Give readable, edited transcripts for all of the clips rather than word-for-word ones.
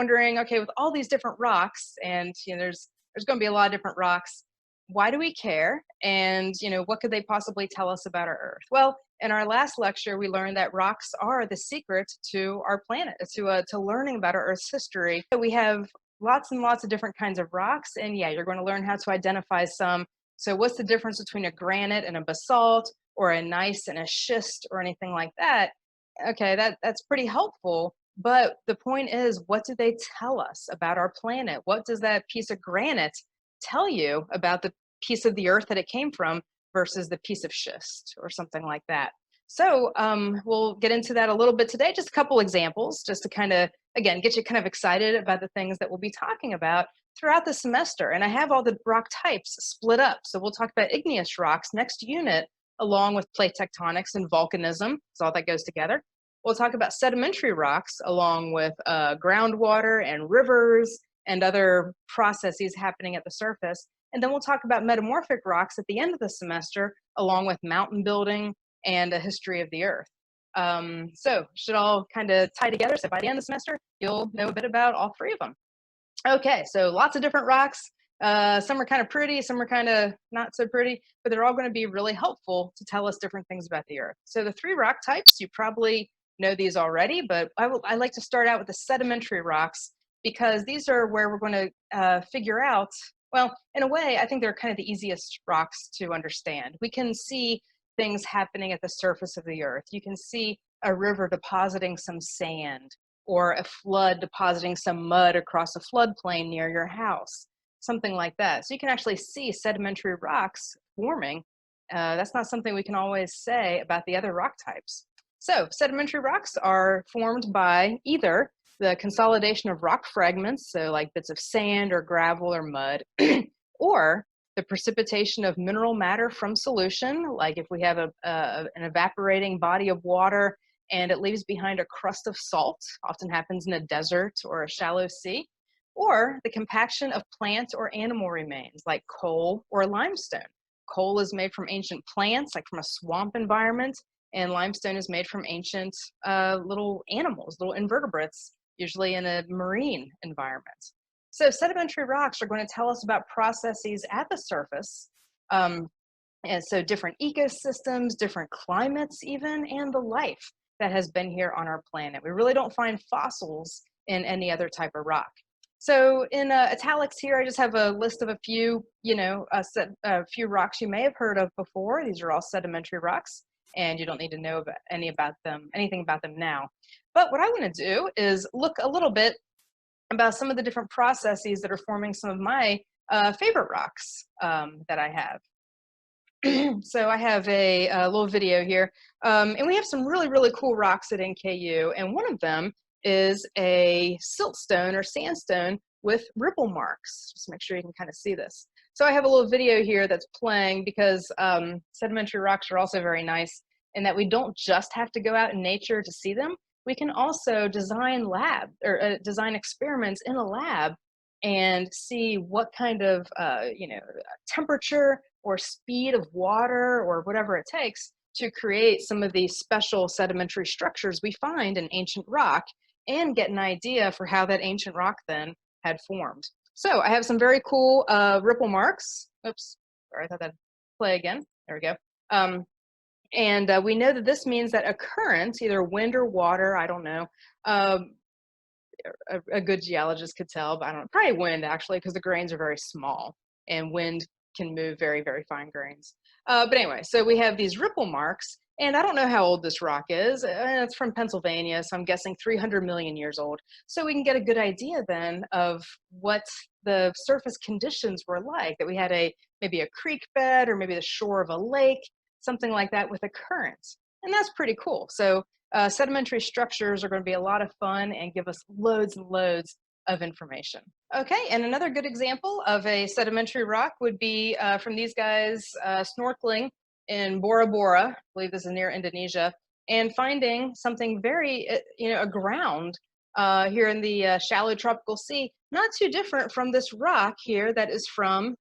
wondering, okay, with all these different rocks, and there's going to be a lot of different rocks, why do we care? And what could they possibly tell us about our Earth? Well, in our last lecture, we learned that rocks are the secret to our planet, to learning about our Earth's history. So we have lots and lots of different kinds of rocks, and yeah, you're going to learn how to identify some. So what's the difference between a granite and a basalt, or a gneiss and a schist, or anything like that? Okay, that's pretty helpful. But the point is, what do they tell us about our planet? What does that piece of granite tell you about the piece of the Earth that it came from versus the piece of schist or something like that? So we'll get into that a little bit today, just a couple examples, just to kind of, again, get you kind of excited about the things that we'll be talking about throughout the semester. And I have all the rock types split up. So we'll talk about igneous rocks next unit, along with plate tectonics and volcanism, so all that goes together. We'll talk about sedimentary rocks along with groundwater and rivers and other processes happening at the surface. And then we'll talk about metamorphic rocks at the end of the semester, along with mountain building and a history of the Earth. So should all kind of tie together. So by the end of the semester, you'll know a bit about all three of them. Okay, so lots of different rocks. Some are kind of pretty, some are kind of not so pretty, but they're all going to be really helpful to tell us different things about the Earth. So the three rock types, you probably know these already, but I like to start out with the sedimentary rocks, because these are where we're going to figure out, well, in a way, I think they're kind of the easiest rocks to understand. We can see things happening at the surface of the Earth. You can see a river depositing some sand, or a flood depositing some mud across a floodplain near your house, something like that. So you can actually see sedimentary rocks forming. That's not something we can always say about the other rock types. So sedimentary rocks are formed by either the consolidation of rock fragments, so like bits of sand or gravel or mud, or the precipitation of mineral matter from solution, like if we have an evaporating body of water and it leaves behind a crust of salt, often happens in a desert or a shallow sea, or the compaction of plant or animal remains like coal or limestone. Coal is made from ancient plants, like from a swamp environment, and limestone is made from ancient little animals, little invertebrates, usually in a marine environment. So sedimentary rocks are going to tell us about processes at the surface, and so different ecosystems, different climates even, and the life that has been here on our planet. We really don't find fossils in any other type of rock. So in italics here, I just have a list of a few, a few rocks you may have heard of before. These are all sedimentary rocks, and you don't need to know about anything about them now. But what I want to do is look a little bit about some of the different processes that are forming some of my favorite rocks that I have. So I have a little video here, and we have some really, really cool rocks at NKU, and one of them is a siltstone or sandstone with ripple marks. Just make sure you can kind of see this. So I have a little video here that's playing because sedimentary rocks are also very nice in that we don't just have to go out in nature to see them. We can also design design experiments in a lab and see what kind of temperature or speed of water or whatever it takes to create some of these special sedimentary structures we find in ancient rock, and get an idea for how that ancient rock then had formed. So I have some very cool ripple marks. Oops, sorry, I thought that'd play again. There we go. And we know that this means that a current, either wind or water, I don't know, a good geologist could tell, but I don't know, probably wind actually, because the grains are very small and wind can move very, very fine grains. But anyway, so we have these ripple marks, and I don't know how old this rock is. It's from Pennsylvania, so I'm guessing 300 million years old. So we can get a good idea then of what the surface conditions were like, that we had maybe a creek bed or maybe the shore of a lake, something like that with a current. And that's pretty cool. So sedimentary structures are going to be a lot of fun and give us loads and loads of information. Okay, and another good example of a sedimentary rock would be from these guys snorkeling in Bora Bora, I believe this is near Indonesia, and finding something very, a ground here in the shallow tropical sea, not too different from this rock here that is from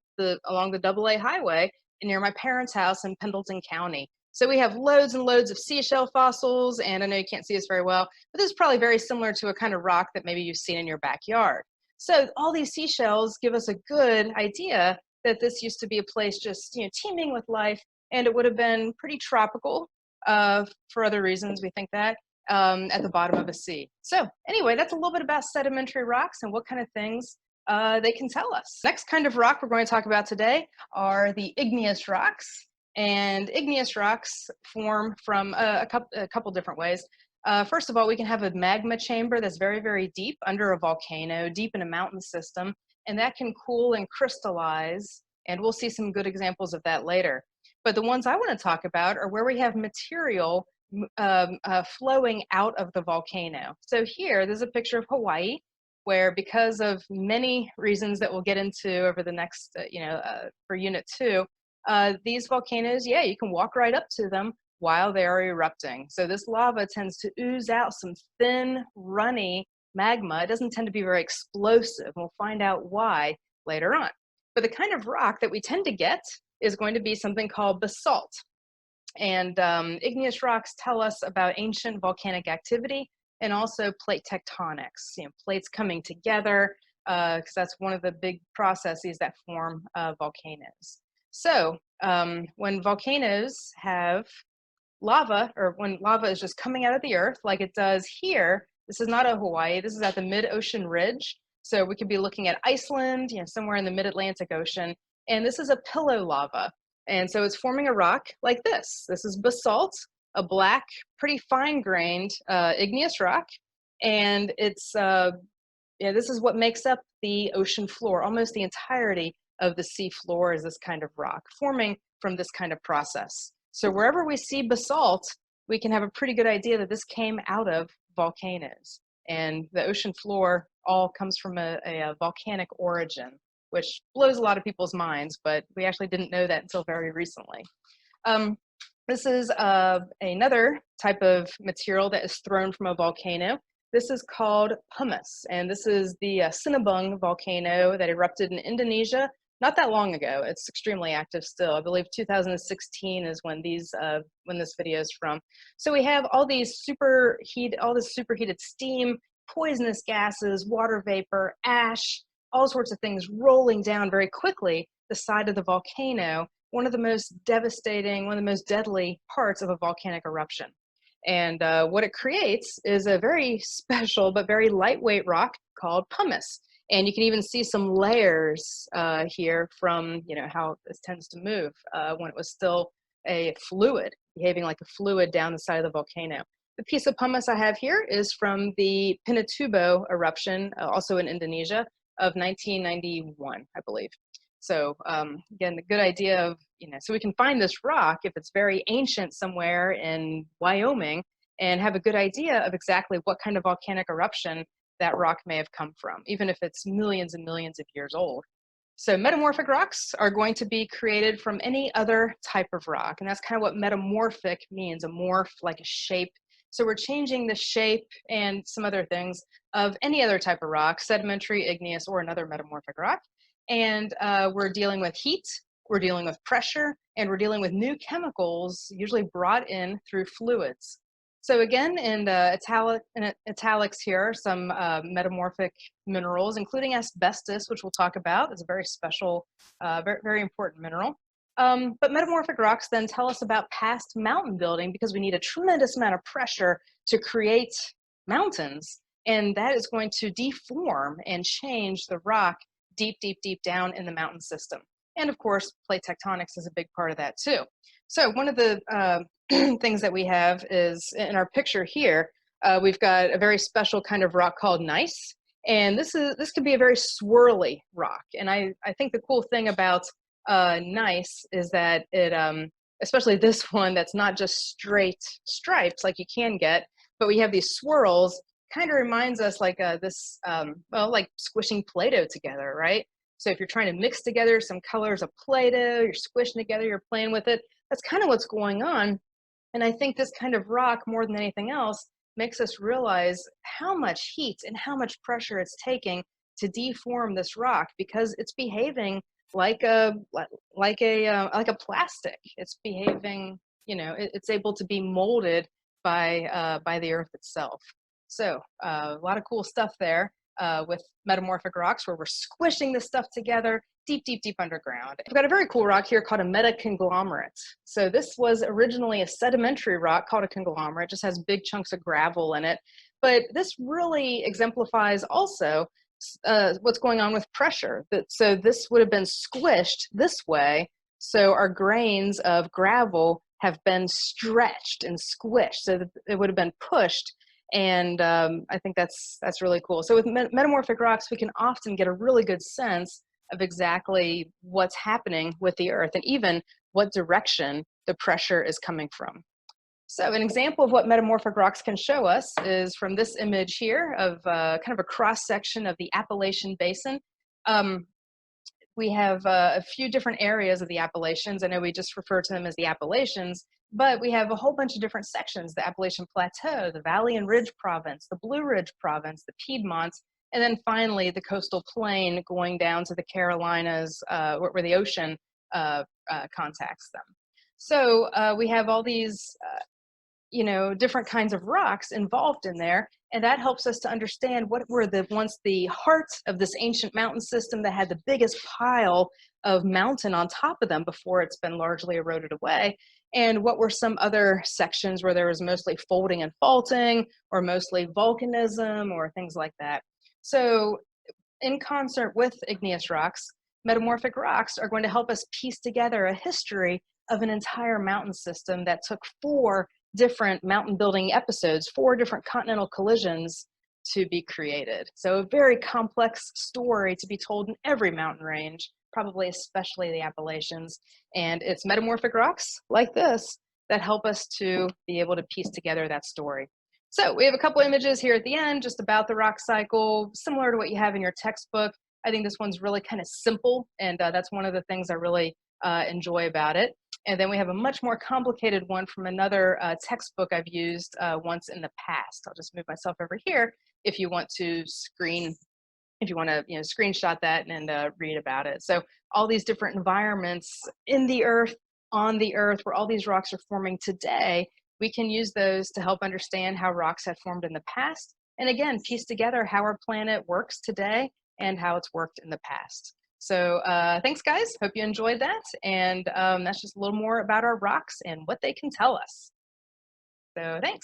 along the AA highway near my parents' house in Pendleton County. So we have loads and loads of seashell fossils, and I know you can't see this very well, but this is probably very similar to a kind of rock that maybe you've seen in your backyard. So all these seashells give us a good idea that this used to be a place just, teeming with life, and it would have been pretty tropical for other reasons, we think that, at the bottom of a sea. So anyway, that's a little bit about sedimentary rocks and what kind of things they can tell us. Next kind of rock we're going to talk about today are the igneous rocks. And igneous rocks form from a couple different ways. First of all, we can have a magma chamber that's very, very deep under a volcano, deep in a mountain system, and that can cool and crystallize, and we'll see some good examples of that later. But the ones I want to talk about are where we have material flowing out of the volcano. So here, there's a picture of Hawaii, where because of many reasons that we'll get into over the next, for Unit 2, these volcanoes, yeah, you can walk right up to them while they are erupting. So this lava tends to ooze out some thin, runny magma. It doesn't tend to be very explosive. We'll find out why later on. But the kind of rock that we tend to get is going to be something called basalt. And igneous rocks tell us about ancient volcanic activity and also plate tectonics, plates coming together, because that's one of the big processes that form volcanoes. So when volcanoes have lava, or when lava is just coming out of the earth like it does here, this is not a Hawaii, this is at the mid-ocean ridge. So we could be looking at Iceland, somewhere in the mid-Atlantic Ocean, and this is a pillow lava. And so it's forming a rock like this. This is basalt, a black, pretty fine-grained igneous rock, and it's this is what makes up the ocean floor. Almost the entirety of the sea floor is this kind of rock, forming from this kind of process. So wherever we see basalt, we can have a pretty good idea that this came out of volcanoes. And the ocean floor all comes from a volcanic origin, which blows a lot of people's minds, but we actually didn't know that until very recently. This is another type of material that is thrown from a volcano. This is called pumice, and this is the Sinabung volcano that erupted in Indonesia not that long ago. It's extremely active still. I believe 2016 is when this video is from. So we have all this superheated steam, poisonous gases, water vapor, ash, all sorts of things rolling down very quickly the side of the volcano, one of the most devastating, one of the most deadly parts of a volcanic eruption. And what it creates is a very special but very lightweight rock called pumice. And you can even see some layers here from how this tends to move when it was still a fluid, behaving like a fluid down the side of the volcano. The piece of pumice I have here is from the Pinatubo eruption, also in Indonesia, of 1991, I believe. So again, the good idea of, so we can find this rock if it's very ancient somewhere in Wyoming and have a good idea of exactly what kind of volcanic eruption that rock may have come from, even if it's millions and millions of years old. So metamorphic rocks are going to be created from any other type of rock, and that's kind of what metamorphic means, a morph, like a shape. So we're changing the shape and some other things of any other type of rock, sedimentary, igneous, or another metamorphic rock. And we're dealing with heat, we're dealing with pressure, and we're dealing with new chemicals, usually brought in through fluids. So again, in italics here are some metamorphic minerals, including asbestos, which we'll talk about. It's a very special, very, very important mineral. But metamorphic rocks then tell us about past mountain building, because we need a tremendous amount of pressure to create mountains. And that is going to deform and change the rock deep, deep, deep down in the mountain system. And of course, plate tectonics is a big part of that too. So one of the things that we have is in our picture here, we've got a very special kind of rock called gneiss. And this could be a very swirly rock. And I think the cool thing about gneiss is that it, especially this one that's not just straight stripes like you can get, but we have these swirls, kind of reminds us like like squishing Play-Doh together, right? So if you're trying to mix together some colors of Play-Doh, you're squishing together, you're playing with it, that's kind of what's going on. And I think this kind of rock, more than anything else, makes us realize how much heat and how much pressure it's taking to deform this rock, because it's behaving like a plastic. It's behaving, it's able to be molded by the earth itself. So a lot of cool stuff there with metamorphic rocks, where we're squishing this stuff together deep, deep, deep underground. We've got a very cool rock here called a metaconglomerate. So this was originally a sedimentary rock called a conglomerate. It just has big chunks of gravel in it. But this really exemplifies also what's going on with pressure. So this would have been squished this way. So our grains of gravel have been stretched and squished. So that it would have been pushed. And I think that's really cool. So with metamorphic rocks, we can often get a really good sense of exactly what's happening with the earth and even what direction the pressure is coming from. So an example of what metamorphic rocks can show us is from this image here of kind of a cross section of the Appalachian Basin. We have a few different areas of the Appalachians. I know we just refer to them as the Appalachians, but we have a whole bunch of different sections: the Appalachian Plateau, the Valley and Ridge Province, the Blue Ridge Province, the Piedmont, and then finally the coastal plain going down to the Carolinas, where the ocean contacts them. So we have all these different kinds of rocks involved in there, and that helps us to understand what were once the heart of this ancient mountain system that had the biggest pile of mountain on top of them before it's been largely eroded away, and what were some other sections where there was mostly folding and faulting, or mostly volcanism, or things like that. So in concert with igneous rocks, metamorphic rocks are going to help us piece together a history of an entire mountain system that took 4 different mountain building episodes, 4 different continental collisions to be created. So a very complex story to be told in every mountain range, probably especially the Appalachians. And it's metamorphic rocks like this that help us to be able to piece together that story. So we have a couple images here at the end just about the rock cycle, similar to what you have in your textbook. I think this one's really kind of simple, and that's one of the things I really enjoy about it. And then we have a much more complicated one from another textbook I've used once in the past. I'll just move myself over here if you want to screenshot that and read about it. So all these different environments in the earth, on the earth, where all these rocks are forming today, we can use those to help understand how rocks have formed in the past. And again, piece together how our planet works today and how it's worked in the past. So thanks, guys. Hope you enjoyed that. And that's just a little more about our rocks and what they can tell us. So thanks.